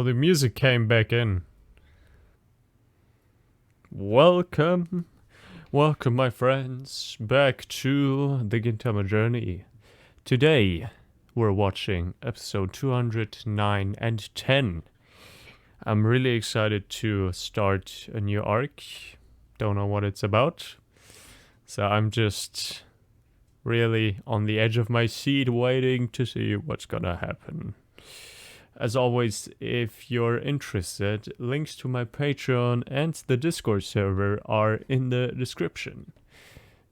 Oh, the music came back in. Welcome, welcome my friends, back to the Gintama journey. Today, we're watching episode 209 and 10. I'm really excited to start a new arc. Don't know what it's about. So I'm just really on the edge of my seat waiting to see what's gonna happen. As always, if you're interested, links to my Patreon and the Discord server are in the description.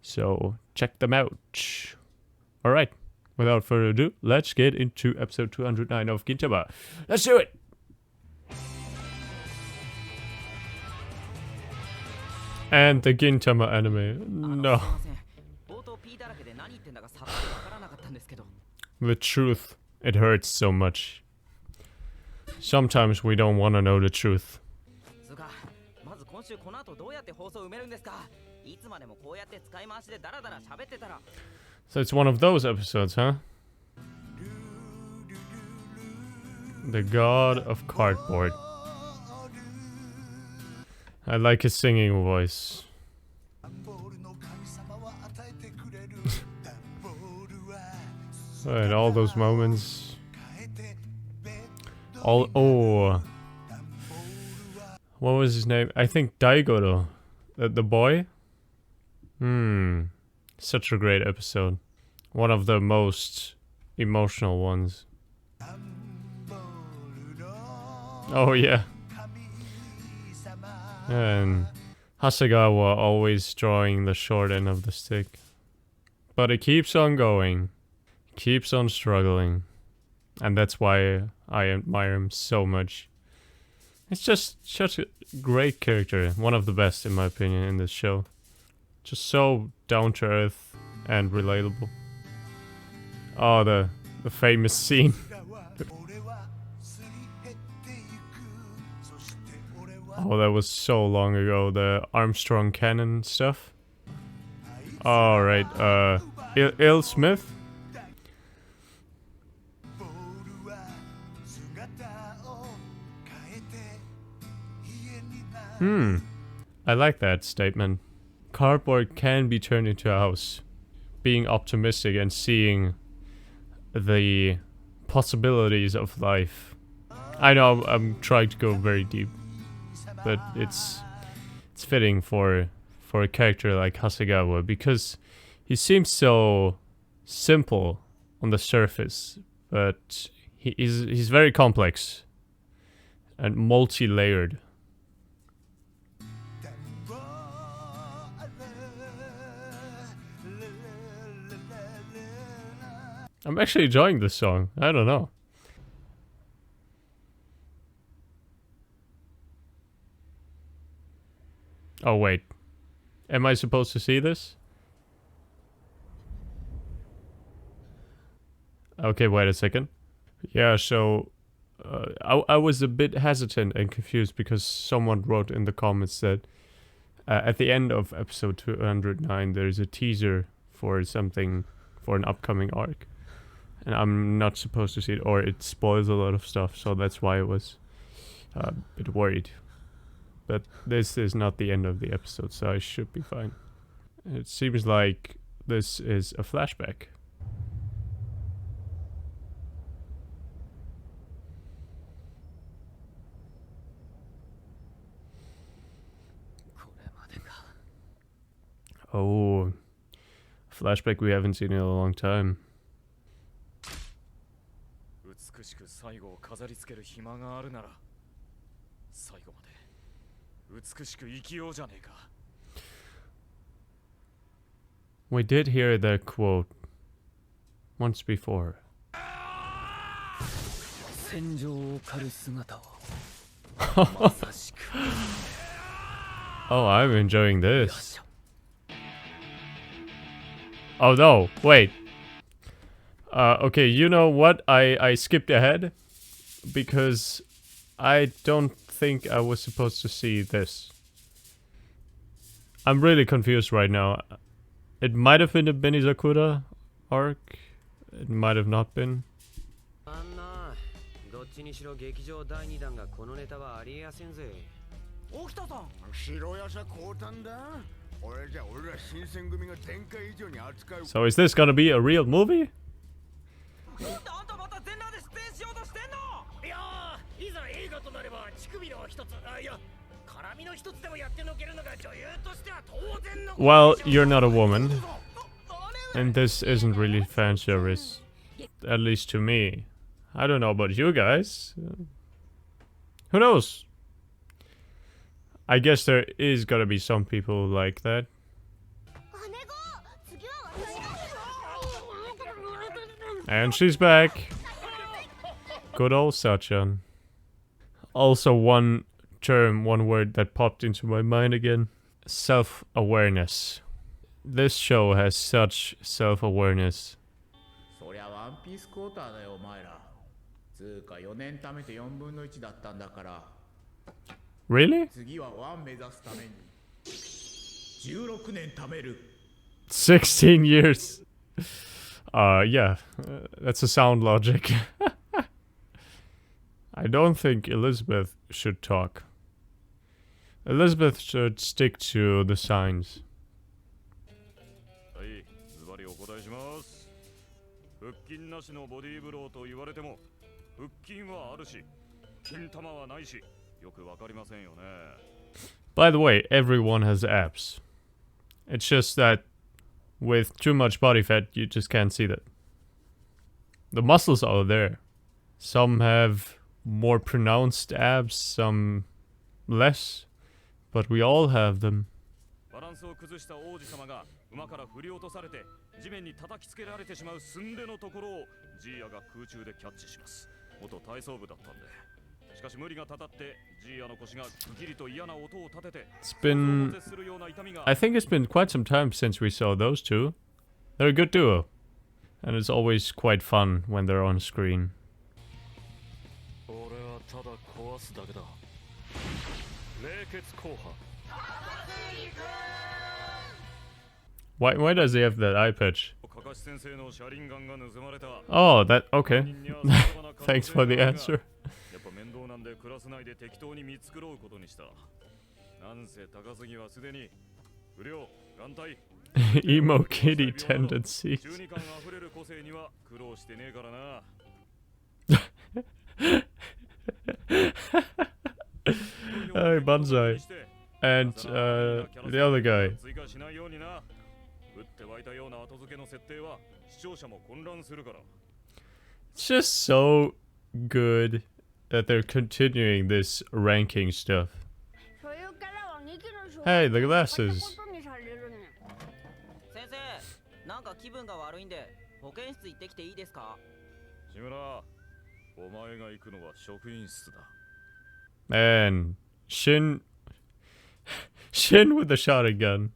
So check them out. Alright, without further ado, let's get into episode 209 of Gintama. Let's do it! And the Gintama anime. No. The truth. It hurts so much. Sometimes we don't want to know the truth. So it's one of those episodes, huh? The God of Cardboard. I like his singing voice. And all those moments. Oh. What was his name? I think Daigoro. The boy? Such a great episode. One of the most emotional ones. Oh yeah. And Hasegawa always drawing the short end of the stick. But it keeps on going. Keeps on struggling. And that's why I admire him so much. It's just such a great character. One of the best in my opinion in this show. Just so down to earth and relatable. Oh, the famous scene. Oh, that was so long ago. The Armstrong cannon stuff. Alright, Il Smith? I like that statement. Cardboard can be turned into a house. Being optimistic and seeing the possibilities of life. I know I'm trying to go very deep, but it's fitting for a character like Hasegawa because he seems so simple on the surface, but he's very complex and multi-layered. I'm actually enjoying this song. I don't know. Oh wait. Am I supposed to see this? Okay, wait a second. Yeah, so I was a bit hesitant and confused because someone wrote in the comments that at the end of episode 209 there's a teaser for something, for an upcoming arc. And I'm not supposed to see it, or it spoils a lot of stuff, so that's why I was a bit worried. But this is not the end of the episode, so I should be fine. It seems like this is a flashback. Oh, flashback we haven't seen in a long time. We did hear that quote once before. Oh, I'm enjoying this. Oh no, wait. Okay, you know what? I skipped ahead because I don't think I was supposed to see this. I'm really confused right now. It might have been the Benizakura arc. It might have not been. So is this gonna be a real movie? Well, you're not a woman. And this isn't really fan service. At least to me. I don't know about you guys. Who knows? I guess there is gonna be some people like that. And she's back. Good old Sachan. Also one term, one word that popped into my mind again. Self-awareness. This show has such self-awareness. Really? 16 years. Yeah, that's a sound logic. I don't think Elizabeth should talk. Elizabeth should stick to the signs. By the way, everyone has abs. It's just that with too much body fat, you just can't see that. The muscles are there. Some have more pronounced abs, some less, but we all have them. It's been... I think it's been quite some time since we saw those two. They're a good duo. And it's always quite fun when they're on screen. Why does he have that eye patch? Oh, that... okay. Thanks for the answer. Emo kitty tendencies. Hey, Banzai. And the other guy. It's just so good that they're continuing this ranking stuff. Hey, the glasses. Man, Shin with the shotgun.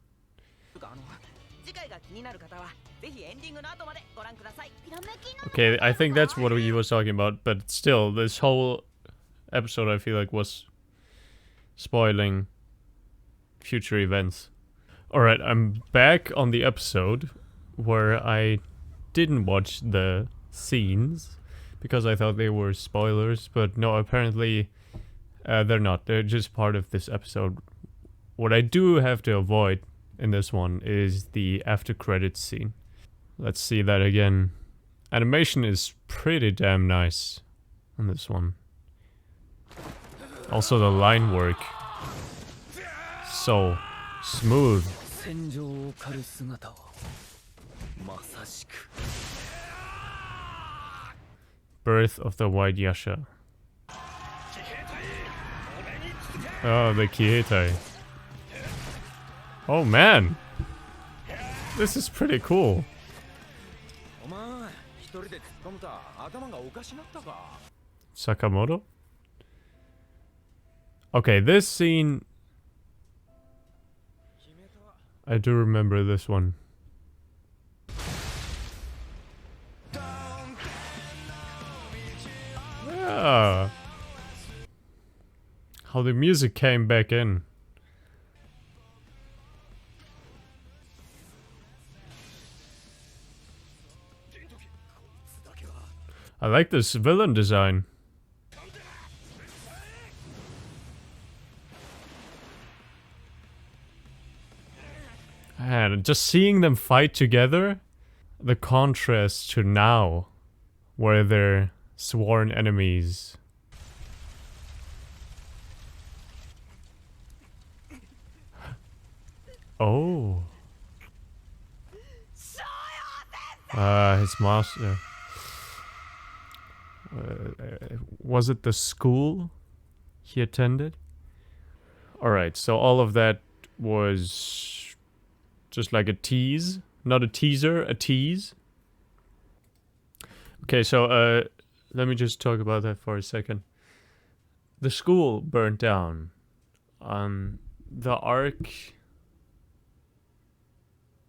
Okay, I think that's what he was talking about, but still, this whole episode I feel like was spoiling future events. Alright, I'm back on the episode where I didn't watch the scenes because I thought they were spoilers, but no, apparently they're not. They're just part of this episode. What I do have to avoid in this one is the after credits scene. Let's see that again. Animation is pretty damn nice on this one. Also the line work. So smooth. Birth of the White Yasha. Oh, the Kietai. Oh man! This is pretty cool. Sakamoto? Okay, this scene... I do remember this one. Yeah. How the music came back in. I like this villain design. just seeing them fight together, the contrast to now, where they're sworn enemies. Oh. His master. Was it the school he attended? Alright, so all of that was just like a tease. Not a teaser, a tease. Okay, so let me just talk about that for a second. The school burnt down. The arc...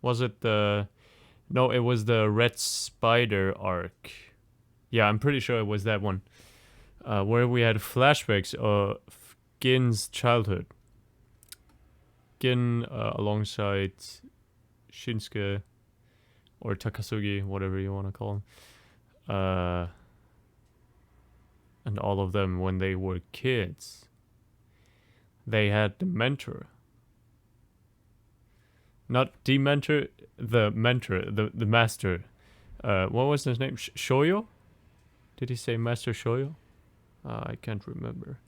Was it the... No, it was the Red Spider arc. Yeah, I'm pretty sure it was that one. Where we had flashbacks of Gin's childhood. Gin alongside Shinsuke or Takasugi, whatever you want to call him. And all of them when they were kids. They had the mentor. Not the mentor, the mentor, the master. What was his name? Shoyo? Did he say Master Shoyo? I can't remember.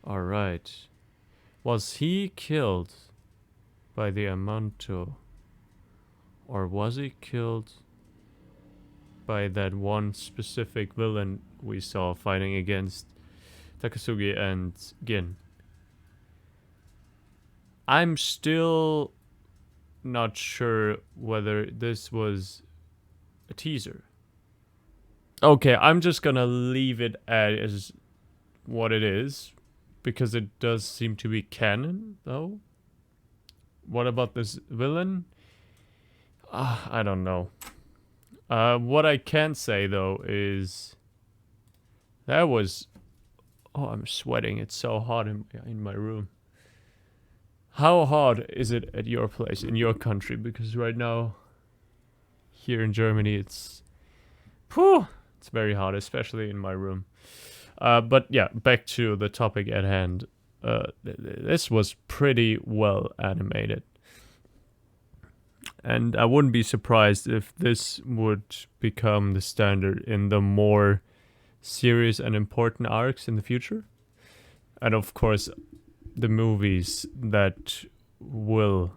Alright. Was he killed by the Amanto? Or was he killed by that one specific villain we saw fighting against Takasugi and Gin? I'm still not sure whether this was a teaser. Okay, I'm just gonna leave it as what it is, because it does seem to be canon, though. What about this villain? I don't know. What I can say, though, is that was... Oh, I'm sweating. It's so hot in my room. How hot is it at your place, in your country? Because right now, here in Germany, it's... Whew, it's very hot, especially in my room. But yeah, back to the topic at hand. This was pretty well animated. And I wouldn't be surprised if this would become the standard in the more serious and important arcs in the future. And of course, the movies that will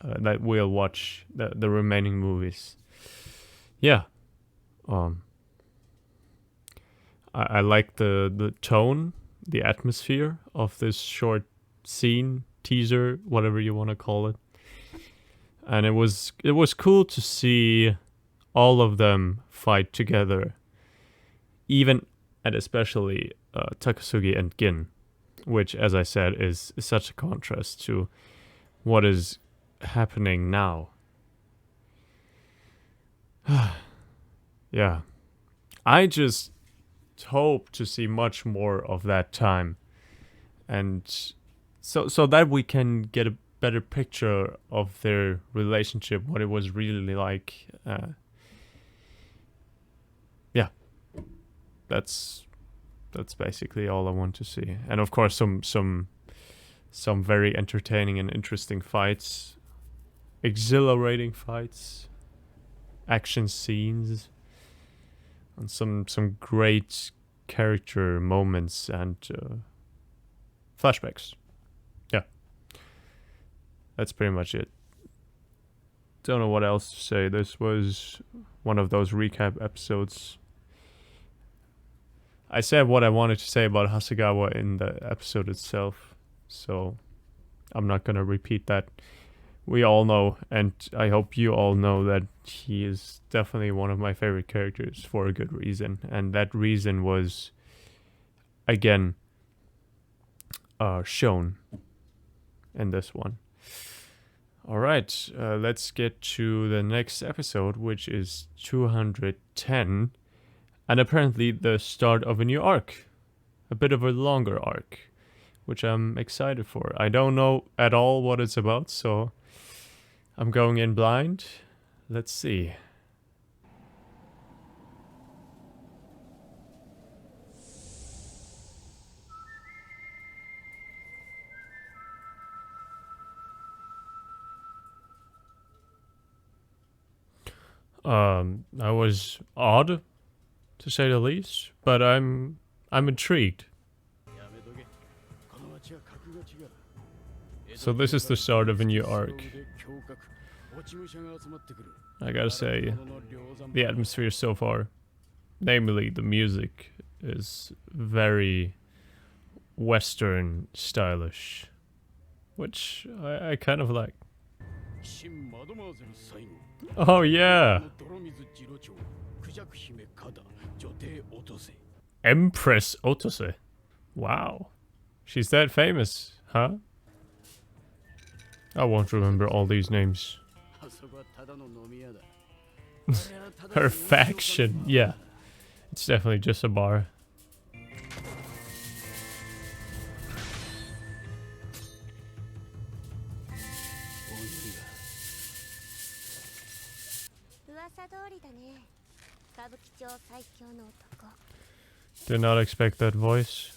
watch, the remaining movies. Yeah. I like the tone, the atmosphere of this short scene, teaser, whatever you want to call it. And it was cool to see all of them fight together, even and especially Takasugi and Gin, which, as I said, is such a contrast to what is happening now. Yeah. I just hope to see much more of that time. And so that we can get a better picture of their relationship, what it was really like. Yeah. That's basically all I want to see. And of course some very entertaining and interesting fights, exhilarating fights, action scenes, and some great character moments and flashbacks. Yeah. That's pretty much it. Don't know what else to say. This was one of those recap episodes. I said what I wanted to say about Hasegawa in the episode itself, so I'm not gonna repeat that. We all know, and I hope you all know, that he is definitely one of my favorite characters for a good reason, and that reason was, again, shown in this one. Alright, let's get to the next episode, which is 210. And apparently the start of a new arc. A bit of a longer arc, which I'm excited for. I don't know at all what it's about, so I'm going in blind. Let's see. That was odd, to say the least, but I'm intrigued. So this is the start of a new arc. I gotta say, the atmosphere so far, namely the music, is very Western stylish, which I kind of like. Oh yeah! Empress Otose. Wow. She's that famous, huh? I won't remember all these names. Her faction, yeah. It's definitely just a bar. Did not expect that voice.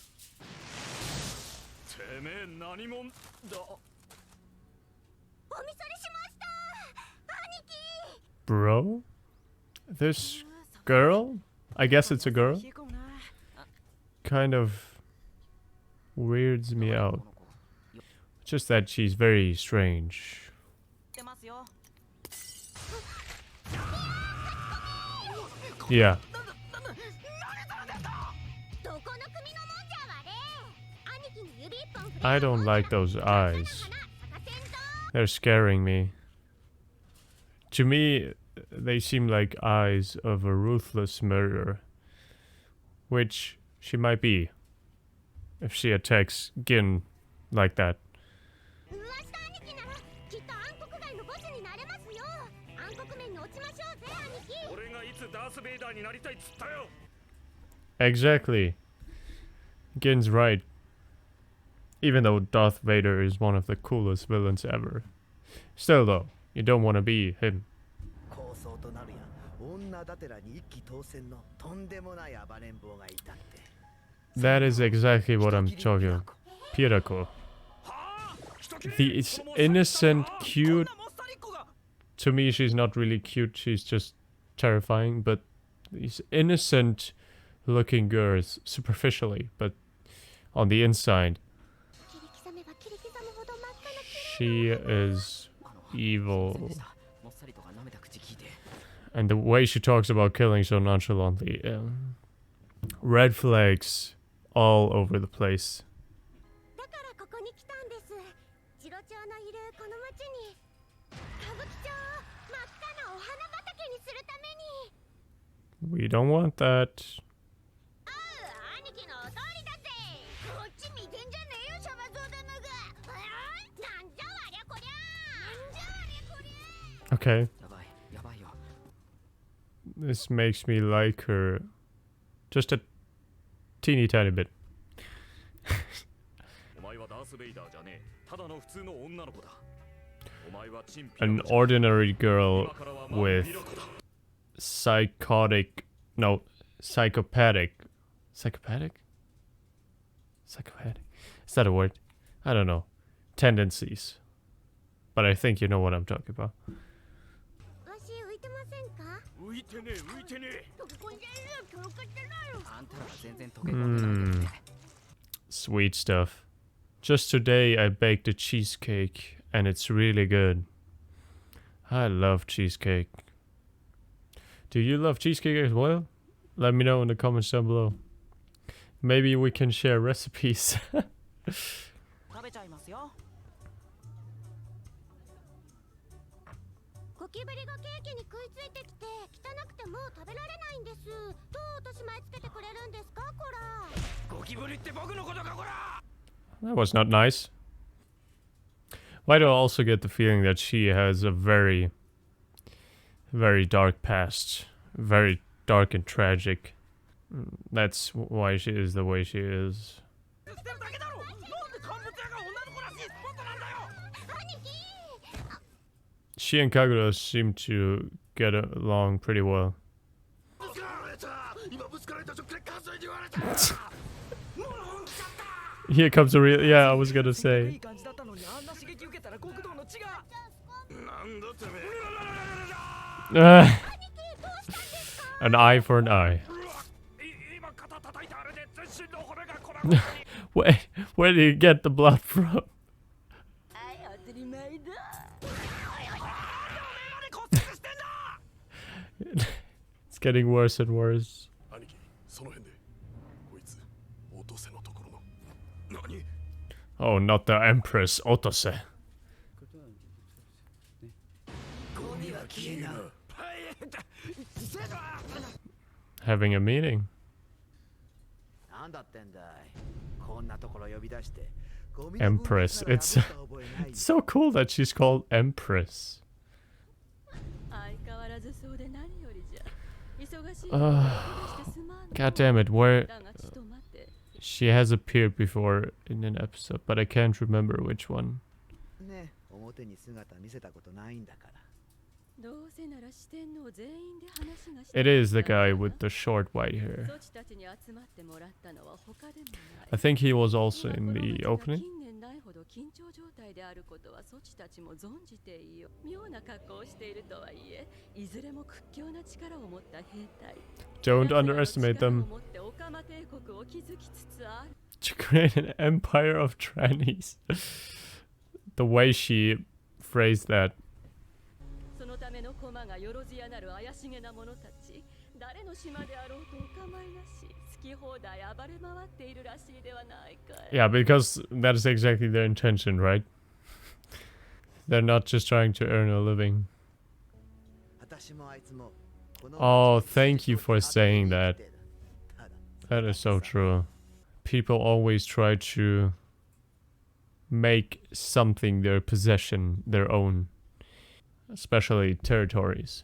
Bro? This girl? I guess it's a girl? Kind of weirds me out. Just that she's very strange. Yeah. I don't like those eyes. They're scaring me. To me, they seem like eyes of a ruthless murderer. Which she might be. If she attacks Gin like that. Exactly. Gin's right. Even though Darth Vader is one of the coolest villains ever. Still though, you don't want to be him. That is exactly what I'm talking about. Pirako. The innocent, cute... To me, she's not really cute, she's just terrifying, but these innocent looking girls, superficially, but on the inside, she is evil. And the way she talks about killing so nonchalantly, red flags all over the place. We don't want that. Okay. This makes me like her just a teeny tiny bit. An ordinary girl with psychotic, no, psychopathic. Psychopathic? Psychopathic? Is that a word? I don't know. Tendencies. But I think you know what I'm talking about. Sweet stuff. Just today I baked a cheesecake and it's really good. I love cheesecake. Do you love cheesecake as well? Let me know in the comments down below. Maybe we can share recipes. That was not nice. Why do I also get the feeling that she has a very, very dark past? Very dark and tragic. That's why she is the way she is. She and Kagura seem to get along pretty well. Here comes a real... Yeah, I was gonna say. An eye for an eye. Where do you get the blood from? It's getting worse and worse. Oh, not the Empress, Otose. Having a meeting. Empress. It's so cool that she's called Empress. God damn it, where... She has appeared before in an episode, but I can't remember which one. It is the guy with the short white hair. I think he was also in the opening. Don't underestimate them. To create an empire of trannies. The way she phrased that. Yeah, because that is exactly their intention, right? They're not just trying to earn a living. Oh, thank you for saying that. That is so true. People always try to make something their possession, their own. Especially territories.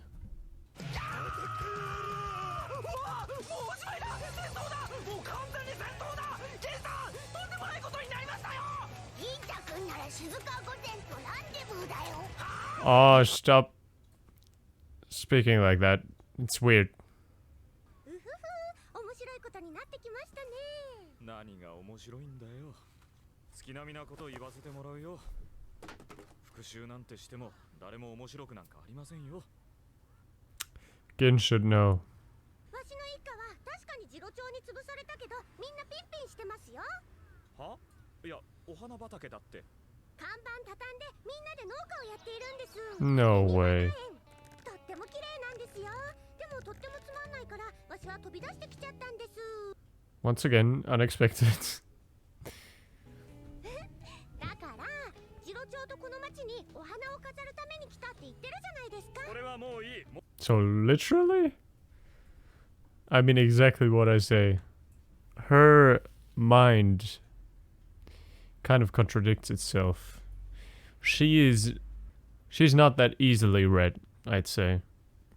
Oh, stop speaking like that. It's weird. Gin should know. No way. Once again, unexpected. So literally? I mean exactly what I say. Her mind kind of contradicts itself. She's not that easily read, I'd say.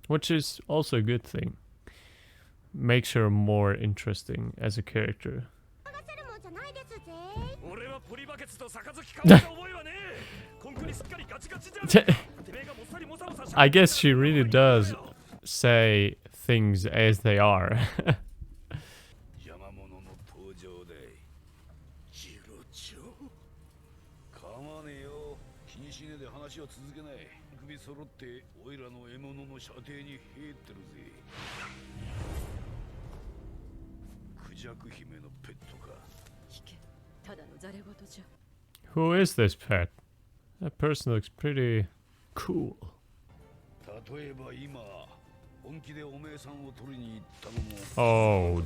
Which is also a good thing. Makes her more interesting as a character. I guess she really does say things as they are. Who is this pet? That person looks pretty cool. Oh.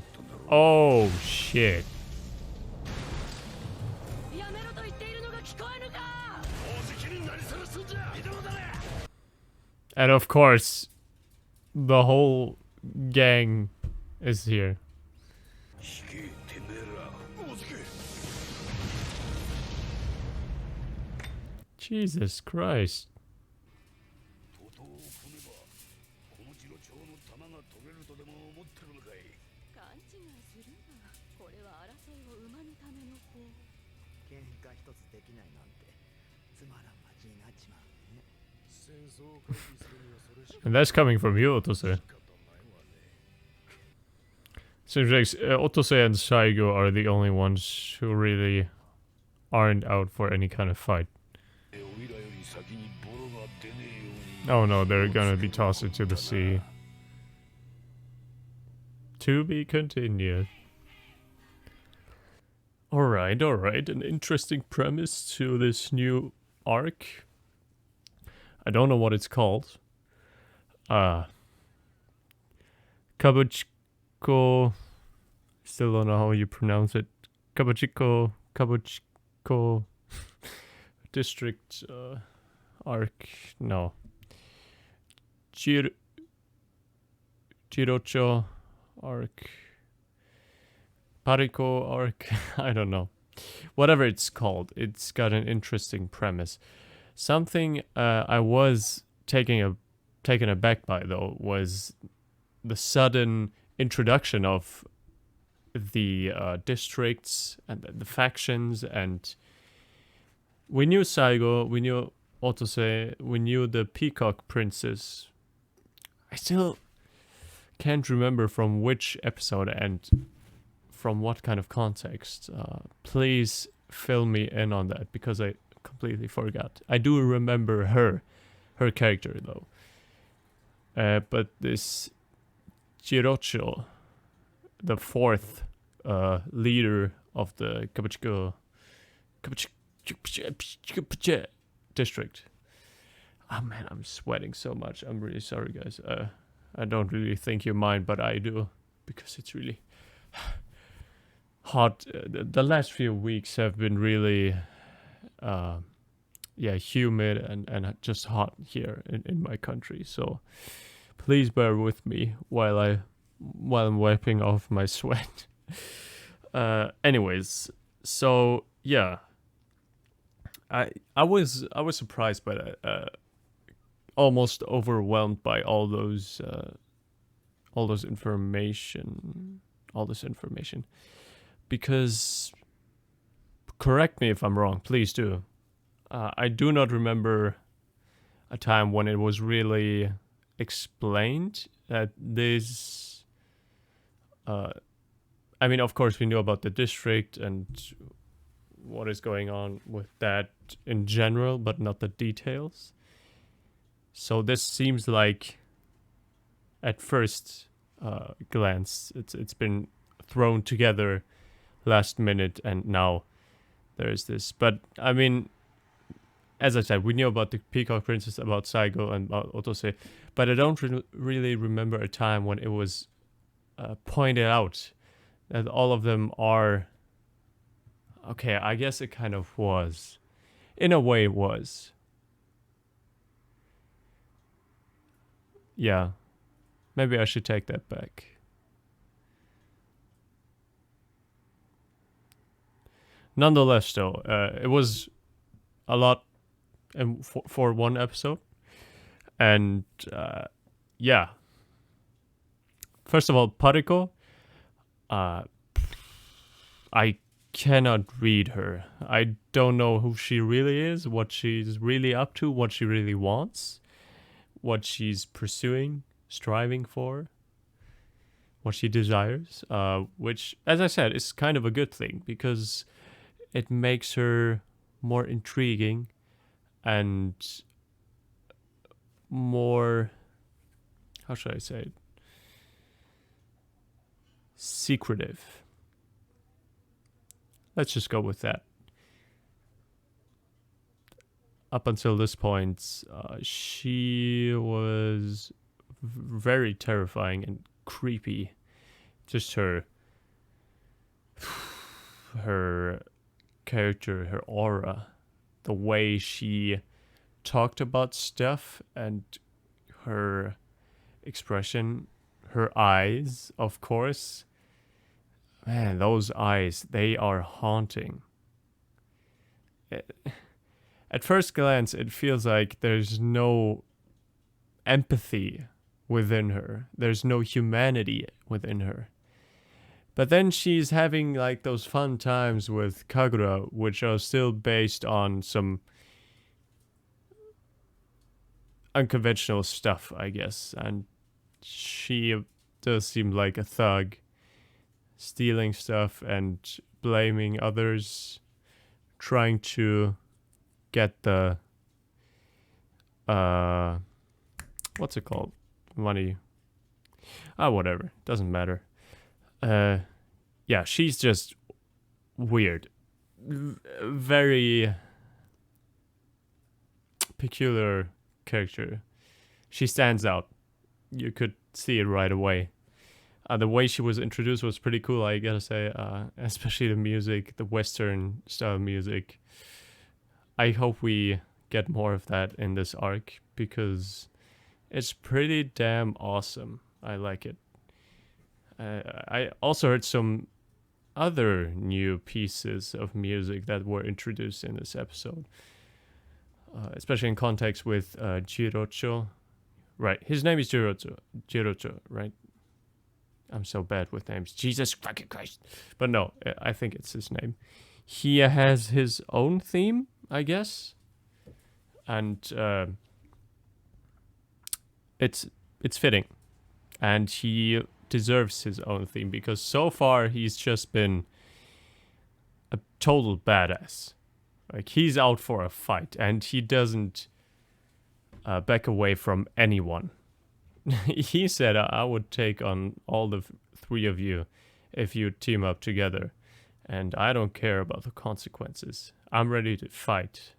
Oh, shit. And of course, the whole gang is here. Jesus Christ. And that's coming from you, Otose. Seems like Otose and Saigo are the only ones who really aren't out for any kind of fight. Oh no, they're gonna be tossed into the sea. To be continued. Alright. An interesting premise to this new arc. I don't know what it's called. Kabuchiko. Still don't know how you pronounce it. Kabuchiko district arc. No. Jirocho arc. Pariko arc. I don't know. Whatever it's called, it's got an interesting premise. Something I was taken aback by, though, was the sudden introduction of the districts and the factions, and we knew Saigo, we knew Otose, we knew the Peacock Princess. I still can't remember from which episode and from what kind of context. Please fill me in on that, because I completely forgot. I do remember her character, though. But this Jirocho, the fourth leader of the Kabuchiko district. Oh man, I'm sweating so much. I'm really sorry, guys. I don't really think you mind, but I do, because it's really hot. The last few weeks have been really humid and just hot here in my country. So please bear with me while I'm wiping off my sweat. Anyways, so yeah, I was surprised by that. Almost overwhelmed by all this information, because, correct me if I'm wrong, please do. I do not remember a time when it was really explained that this. I mean, of course, we knew about the district and what is going on with that in general, but not the details. So this seems like, at first glance, it's been thrown together last minute, and now there's this. But I mean, as I said, we knew about the Peacock Princess, about Saigo, and about Otose, but I don't really remember a time when it was pointed out that all of them are. Okay, I guess it kind of was. In a way, it was. Yeah. Maybe I should take that back. Nonetheless, though, it was a lot for one episode. And, yeah. First of all, Pariko, I cannot read her. I don't know who she really is, what she's really up to, what she really wants, what she's pursuing, striving for, what she desires, which, as I said, is kind of a good thing, because it makes her more intriguing and more, how should I say it, secretive. Let's just go with that. Up until this point, she was very terrifying and creepy. Just her character, her aura, the way she talked about stuff, and her expression, her eyes, of course. Man, those eyes, they are haunting. At first glance, it feels like there's no empathy within her. There's no humanity within her. But then she's having like those fun times with Kagura, which are still based on some unconventional stuff, I guess. And she does seem like a thug, stealing stuff and blaming others, trying to get the what's it called? Money. Whatever. Doesn't matter. yeah, she's just weird. Very peculiar character. She stands out. You could see it right away. The way she was introduced was pretty cool, I gotta say. Especially the music, the Western style music. I hope we get more of that in this arc because it's pretty damn awesome. I like it. I also heard some other new pieces of music that were introduced in this episode, especially in context with Jirocho. Right, his name is Jirocho. Jirocho, right? I'm so bad with names. Jesus fucking Christ. But no, I think it's his name. He has his own theme, I guess. And it's fitting. And he deserves his own theme because so far he's just been a total badass. Like, he's out for a fight and he doesn't back away from anyone. He said, I would take on all the three of you if you team up together. And I don't care about the consequences. I'm ready to fight.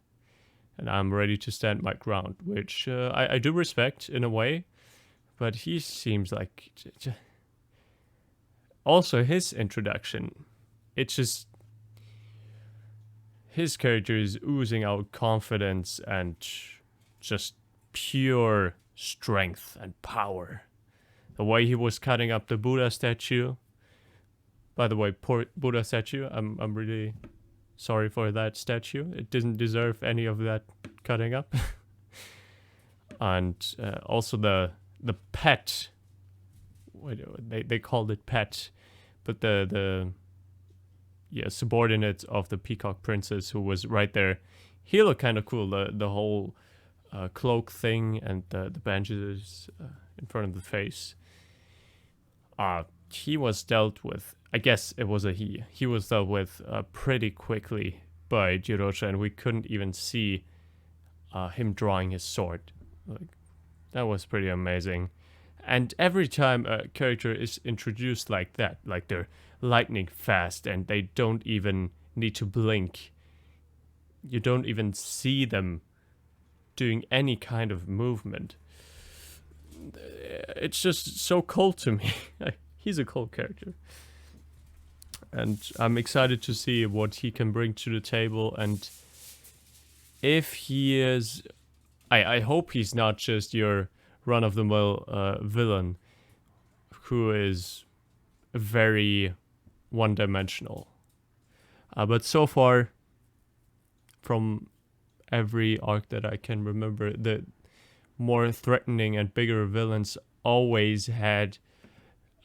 And I'm ready to stand my ground, which I do respect in a way. But he seems like... Also, his introduction, it's just... His character is oozing out confidence and just pure strength and power. The way he was cutting up the Buddha statue. By the way, poor Buddha statue. I'm really sorry for that statue. It didn't deserve any of that cutting up. And also the pet. They called it pet, but the subordinate of the Peacock Princess who was right there. He looked kind of cool. The whole cloak thing and the bandages in front of the face. He was dealt with. I guess it was a he. He was dealt with pretty quickly by Jirocho, and we couldn't even see him drawing his sword. Like, that was pretty amazing. And every time a character is introduced like that, like they're lightning fast and they don't even need to blink, you don't even see them doing any kind of movement. It's just so cold to me. He's a cold character. And I'm excited to see what he can bring to the table. And if he is... I hope he's not just your run-of-the-mill villain who is very one-dimensional. But so far, from every arc that I can remember, the more threatening and bigger villains always had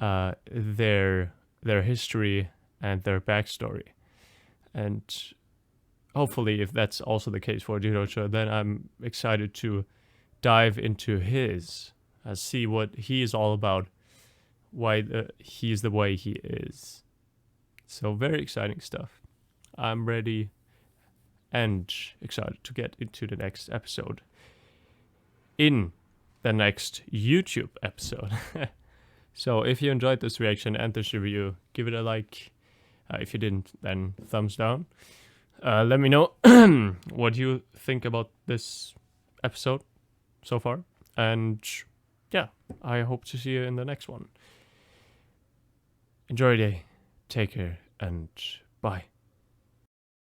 their history and their backstory. And hopefully, if that's also the case for Jirocho, then I'm excited to dive into his, see what he is all about, why he's the way he is. So very exciting stuff. I'm ready and excited to get into the next episode. In the next YouTube episode. So if you enjoyed this reaction and this review, give it a like. If you didn't, then thumbs down. Let me know what you think about this episode so far. And yeah, I hope to see you in the next one. Enjoy your day. Take care and bye.